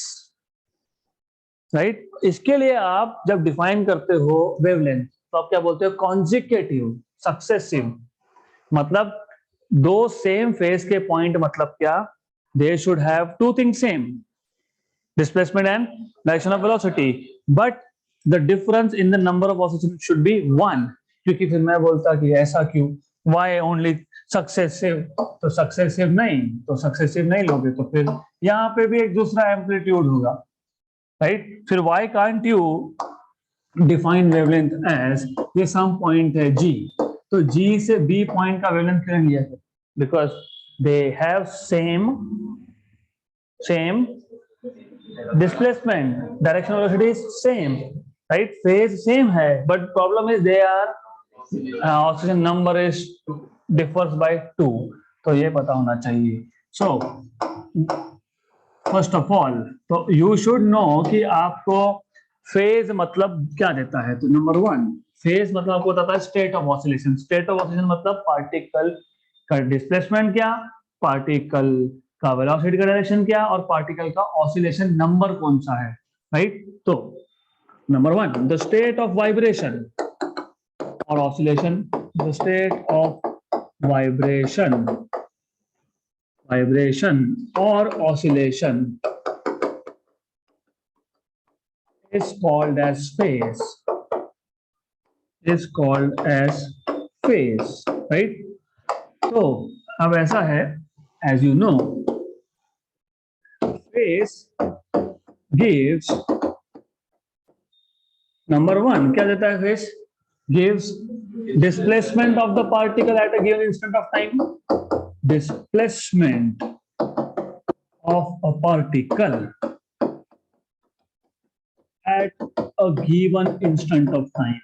right? इसके लिए आप जब define करते हो wavelength तो आप क्या बोलते हो? Consecutive, successive. मतलब दो सेम फेज के पॉइंट, मतलब क्या? They should have two things same, displacement and direction of velocity, but the difference in the number of oscillation should be one. क्योंकि फिर मैं बोलता कि ऐसा क्यों, why only successive? तो सक्सेसिव नहीं, तो सक्सेसिव नहीं लोगे तो फिर यहाँ पे भी एक दूसरा एम्पलीट्यूड होगा, राइट? फिर why can't you define wavelength as ये सम पॉइंट है G, तो G से B पॉइंट का वेवलेंथ क्यों लिया? Because they have same displacement, direction velocity is same, right? Phase same है, but problem is they are oscillation number is differs by 2, तो ये पता होना चाहिए। So first of all, तो you should know कि आपको phase मतलब क्या देता है। तो नंबर वन, phase मतलब आपको बताता है state of oscillation। state of oscillation मतलब पार्टिकल का डिस्प्लेसमेंट क्या, पार्टिकल का वेलोसिटी का डायरेक्शन क्या, और पार्टिकल का ऑसिलेशन नंबर कौन सा है, राइट? तो number one, the state of vibration और oscillation, the state of vibration और oscillation is called as phase, right? तो अब ऐसा है, as you know, phase gives, number one क्या देता है? phase gives displacement of the particle at a given instant of time, displacement of a particle at a given instant of time.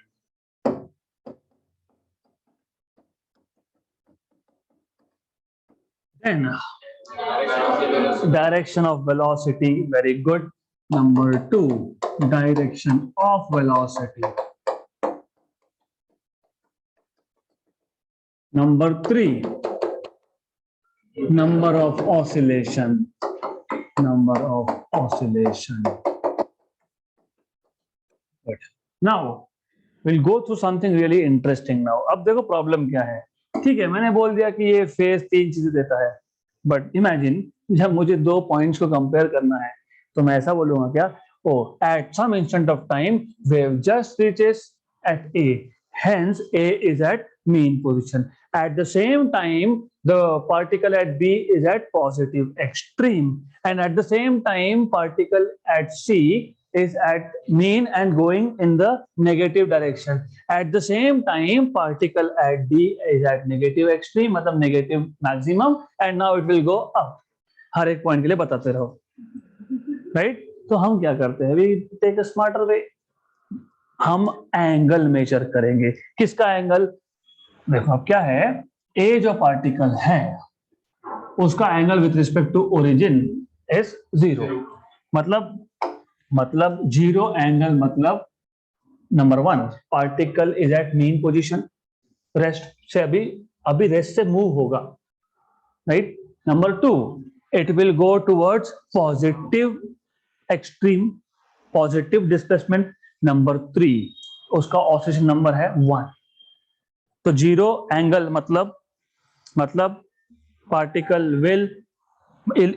Then direction of velocity, very good. Number two, direction of velocity. Number three, number of oscillation. Good. Now we'll go through something really interesting now. अब देखो problem क्या है। ठीक है, मैंने बोल दिया कि ये फेज तीन चीजें देता है, बट इमेजिन जब मुझे दो पॉइंट्स को कंपेयर करना है तो मैं ऐसा बोलूंगा क्या? Oh, at some instant of time wave just reaches at A, hence A is at mean position. At the same time, the particle at B is at positive extreme, and at the same time, particle at C is at mean and going in the negative direction. At the same time, particle at D is at negative extreme, मतलब negative maximum, and now it will go up. हर एक point के लिए बताते रहो। Right. तो हम क्या करते हैं, we take a smarter way, हम एंगल मेजर करेंगे। किसका एंगल? देखो अब क्या है, ए जो पार्टिकल है उसका angle with respect to origin is 0। मतलब जीरो एंगल, मतलब number 1 particle is at mean position, rest से अभी अभी रेस्ट से मूव होगा, right. Number 2 it will go towards positive extreme, positive displacement. Number 3 उसका ऑसिलेशन नंबर है 1। तो जीरो एंगल मतलब particle will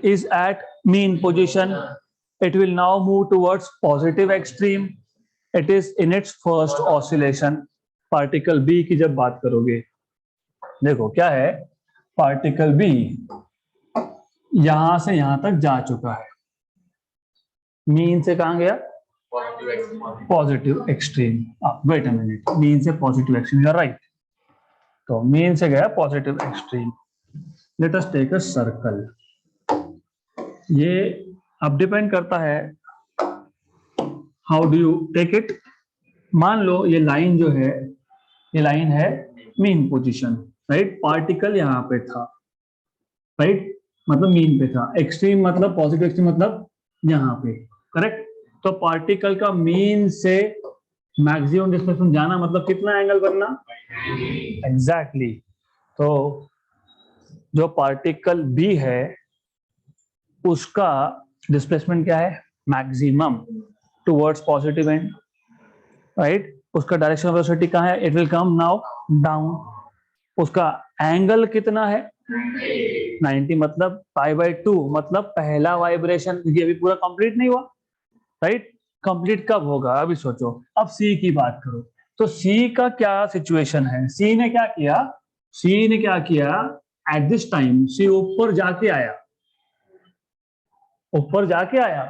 is at mean position, it will now move towards positive extreme, it is in its first oscillation। Particle B की जब बात करोगे, देखो क्या है, पार्टिकल बी यहां से यहां तक जा चुका है, मीन से कहां गया? Positive extreme. Wait a minute, mean से positive extreme, you are right. तो मीन से गया positive extreme. Let us take a circle. ये अब डिपेंड करता है how do you take it. मान लो ये लाइन जो है, ये लाइन है मीन पोजीशन, राइट। पार्टिकल यहाँ पे था, राइट, मतलब मीन पे था। एक्सट्रीम मतलब पॉजिटिव एक्सट्रीम मतलब यहाँ पे, करेक्ट। तो पार्टिकल का मीन से मैक्सिमम डिस्प्लेसमेंट जाना मतलब कितना एंगल बनना? एग्जैक्टली। तो जो पार्टिकल बी है उसका डिस्प्लेसमेंट क्या है? Maximum towards positive and, right. उसका डायरेक्शन ऑफ वेलोसिटी कहाँ है? It will come now down. उसका एंगल कितना है? 90, मतलब π/2, मतलब पहला वाइब्रेशन, ये अभी पूरा कंप्लीट नहीं हुआ, राइट। कंप्लीट कब होगा अभी सोचो। अब सी की बात करो, तो सी का क्या सिचुएशन है? सी ने क्या किया? सी ने क्या किया एट दिस टाइम? सी ऊपर जाके आया, ऊपर जाके आया,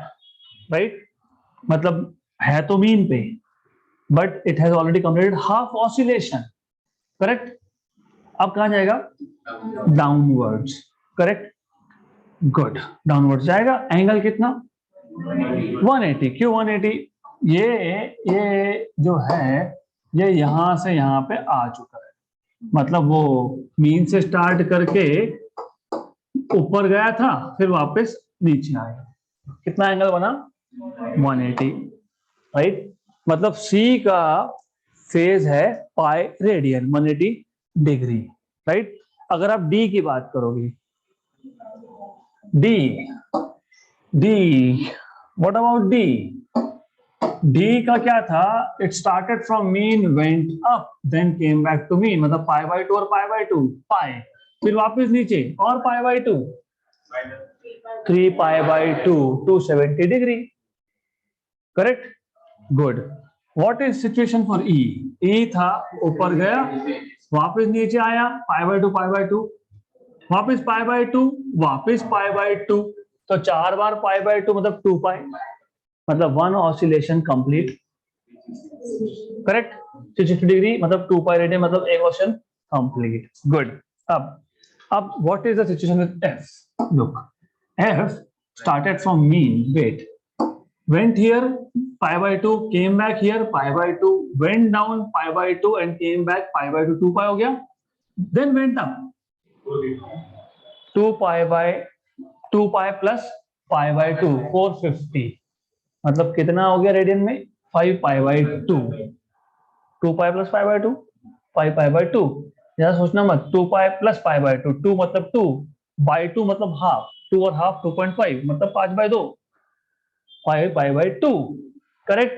राइट। मतलब है तो मीन पे, but it has already completed half oscillation, correct. अब कहां जाएगा? Downwards, correct. गुड, डाउनवर्ड्स जाएगा। एंगल कितना? 180। क्यों 180? ये जो है ये यहां से यहां पे आ चुका है, मतलब वो मीन से स्टार्ट करके ऊपर गया था फिर वापस नीचे आया। कितना एंगल बना? 180, राइट। मतलब सी का फेज है पाई रेडियन, 180 डिग्री, राइट। अगर आप डी की बात करोगे, D D what about D? D का क्या था? It started from mean, went up, then came back to mean, मतलब π/2 और π/2, पाई, फिर वापस नीचे और π/2, 3π/2, 270 degree, correct. Good. What is situation for E? E था ऊपर गया वापस नीचे आया, π/2 π/2, वापस π/2, वापस π/2, तो 4 बार π/2 मतलब 2π, मतलब 1 ऑसिलेशन कंप्लीट, करेक्ट। 360 डिग्री मतलब 2π रेडियन, मतलब 1 ऑसिलेशन कंप्लीट। गुड। अब what is the situation with F? Look, F started from mean, wait, went here π/2, came back here π/2, went down π/2 and came back π/2, 2π हो गया, then went up 2π plus π/2, 450, मतलब कितना हो गया radian में? 5π/2, 2π plus π/2, 5π/2। ज्यादा सोचना मत, 2π plus π/2, 2 मतलब 2 by 2 मतलब हाफ, 2 और हाफ 2.5 मतलब 5/2, 5π/2, करेक्ट,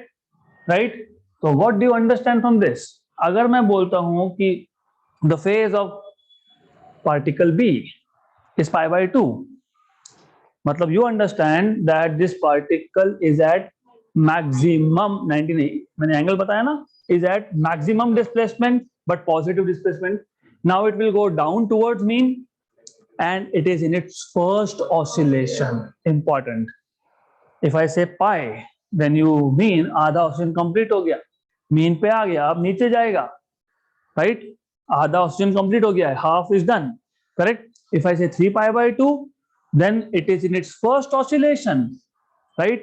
राइट। तो what do you understand from this? अगर मैं बोलता हूं कि the phase of particle B is π/2, मतलब you understand that this particle is at maximum 90 नहीं, मैंने एंगल बताया ना, is at maximum displacement but positive displacement. Now it will go down towards mean and it is in its first oscillation. Important. If I say pi, then you mean आधा oxygen complete हो गया, mean पे आ गया, अब नीचे जाएगा, right. आधा oxygen complete हो गया है, half is done, correct. If I से 3π/2, then it is in its first oscillation, right?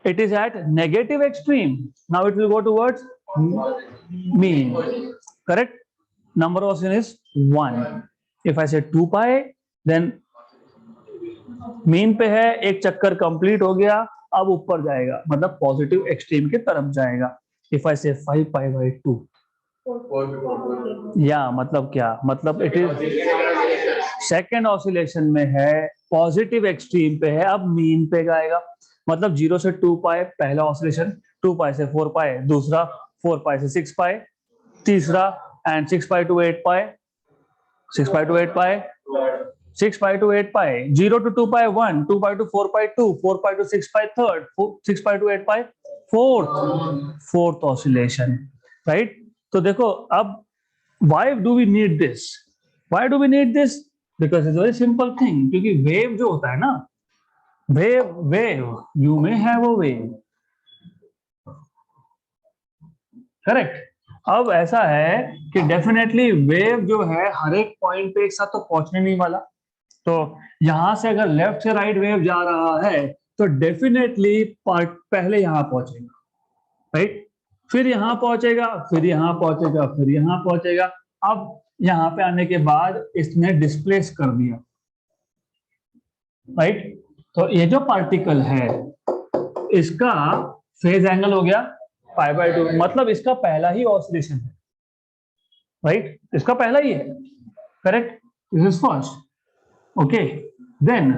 It is at negative extreme. Now it will go towards mean. Correct? Number of oscillation is 1. If I say 2 pi, then mean पे है, एक चक्कर complete हो गया, अब ऊपर जाएगा, मतलब पॉजिटिव एक्सट्रीम की तरफ जाएगा. इफ आई से 5 पाई बाई 2, या मतलब क्या, मतलब इट इज सेकेंड ऑसिलेशन में है, पॉजिटिव एक्सट्रीम पे है, अब मीन पे जाएगा. मतलब 0 से 2 पाई पहला ऑसिलेशन, 2 पाई से 4 पाई दूसरा, 4 पाई से 6 पाई तीसरा, and 6 pi to 8 pi, 6 pi to 8 pi, 6 pi to 8 pi, 0 to 2 pi 1, 2 pi to 4 pi 2, 4 pi to 6 pi third, 6 pi to 8 pi fourth oscillation, right? तो देखो अब why do we need this? Why do we need this? Because it's a very simple thing. क्योंकि wave जो होता है ना, wave, you may have a wave, correct? अब ऐसा है कि डेफिनेटली वेव जो है हर एक पॉइंट पे एक साथ तो पहुंचने नहीं वाला. तो यहां से अगर लेफ्ट से राइट वेव जा रहा है तो डेफिनेटली पहले यहां पहुंचेगा, राइट? फिर यहां पहुंचेगा, फिर यहां पहुंचेगा, फिर यहां पहुंचेगा. अब यहां पे आने के बाद इसने डिस्प्लेस कर दिया, राइट? तो ये जो पार्टिकल है इसका फेज एंगल हो गया पाई बाई 2, मतलब इसका पहला ही ऑसिलेशन है, राइट? इसका पहला ही है, correct? This is first. Okay, then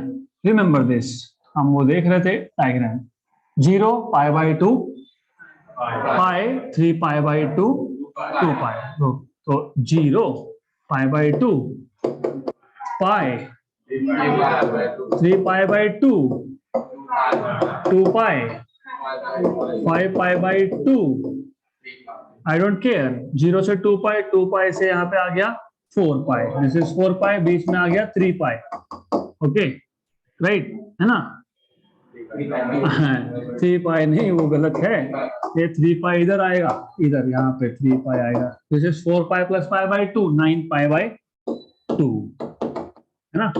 remember this, हम वो देख रहे थे diagram, 0 pi by 2 pi, 3 pi by 2 2 pi. तो 0 pi by 2 pi, 3 pi by 2 2 pi, 5 pi by 2, I don't care. 0 से 2 पाई, 2 पाई से यहाँ पे आ गया 4 पाई, दिस इज 4 पाई, बीच में आ गया 3 पाई. ओके, राइट है ना? 3 पाई नहीं, वो गलत है, ये 3 पाई इधर आएगा, इधर यहाँ पे 3 पाई आएगा. This is 4 pi plus pi by 2, 9 pi by 2, है ना?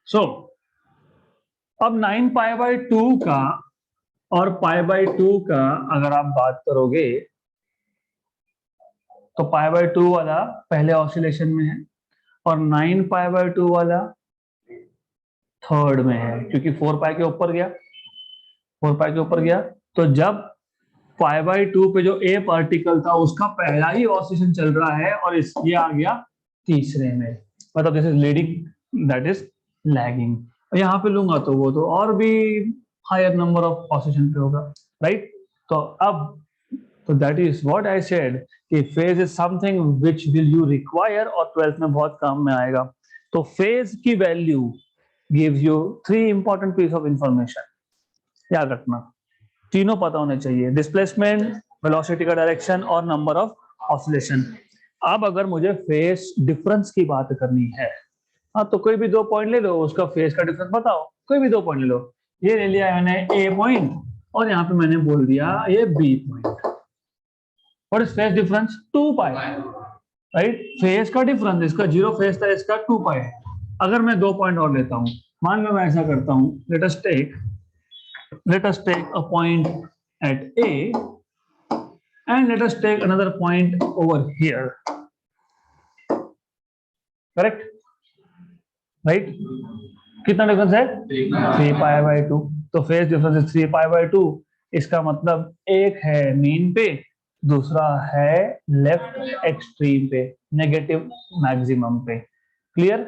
सो अब 9 पाई बाई 2 का और पाई बाई 2 का अगर आप बात करोगे तो पाई बाई 2 वाला पहले ऑसिलेशन में है और 9 पाई बाई 2 वाला थर्ड में है, क्योंकि 4 पाई के ऊपर गया, 4 पाई के ऊपर गया. तो जब पाई बाई 2 पे जो ए पार्टिकल था उसका पहला ही ऑसिलेशन चल रहा है और ये आ गया तीसरे में, मतलब this is leading, that is lagging. यहाँ पे लूंगा तो वो तो और भी हायर नंबर ऑफ ऑसिलेशन पे होगा, राइट? तो अब तो that is what I said कि phase is something which will you require और 12th में बहुत काम में आएगा. तो फेज की value gives you 3 important piece of information. याद रखना, तीनों पता होने चाहिए, डिस्प्लेसमेंट, वेलोसिटी का डायरेक्शन और नंबर ऑफ ऑसिलेशन. अब अगर मुझे फेज डिफरेंस की बात करनी है, हाँ, तो कोई भी 2 पॉइंट ले लो, उसका फेज का डिफरेंस बताओ. कोई भी 2 पॉइंट ले लो, ये ले लिया मैंने ए पॉइंट और यहाँ पे मैंने बोल दिया ये B point. What is phase difference? 2 pi, right? Phase का डिफरेंस, इसका 0 फेज था, इसका 2 पाई है. अगर मैं 2 पॉइंट और लेता हूं, मान लो मैं ऐसा करता हूं, let us take a point at A and let us take another point over here, correct, right? कितना डिफरेंस है? 3 पाई बाई 2. तो फेज डिफरेंस है 3 पाई बाई 2. इसका मतलब एक है मीन पे, दूसरा है लेफ्ट एक्सट्रीम पे, नेगेटिव मैक्सिमम पे. क्लियर?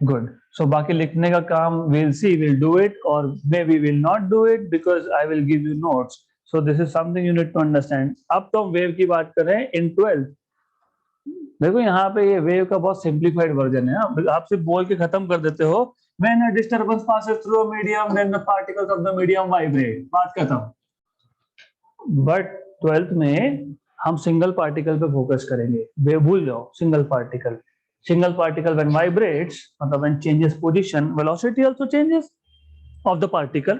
गुड. सो बाकी लिखने का काम we'll see, we'll do it or maybe we'll not do it because I will give you notes. So this is something you need to understand. अब तो हम wave की बात कर रहे हैं इन 12th. देखो यहाँ पे ये वेव का बहुत सिंप्लीफाइड वर्जन है. आप सिर्फ बोल के खत्म कर देते हो, when a disturbance passes through a medium then the particles of the medium vibrate, बात खत्म. बट 12th में हम सिंगल पार्टिकल पे फोकस करेंगे. वेव भूल जाओ, single particle. Single particle when vibrates, मतलब when changes position, velocity also changes of the particle.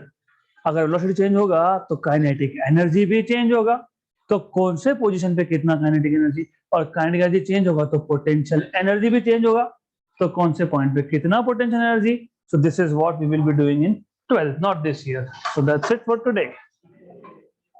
अगर velocity change होगा तो kinetic energy भी change होगा. तो कौन से पोजीशन पे कितना kinetic energy, और kinetic energy change होगा तो potential energy भी change होगा. तो कौन से पॉइंट पे कितना potential energy. So this is what we will be doing in 12th, not this year. So that's it for today.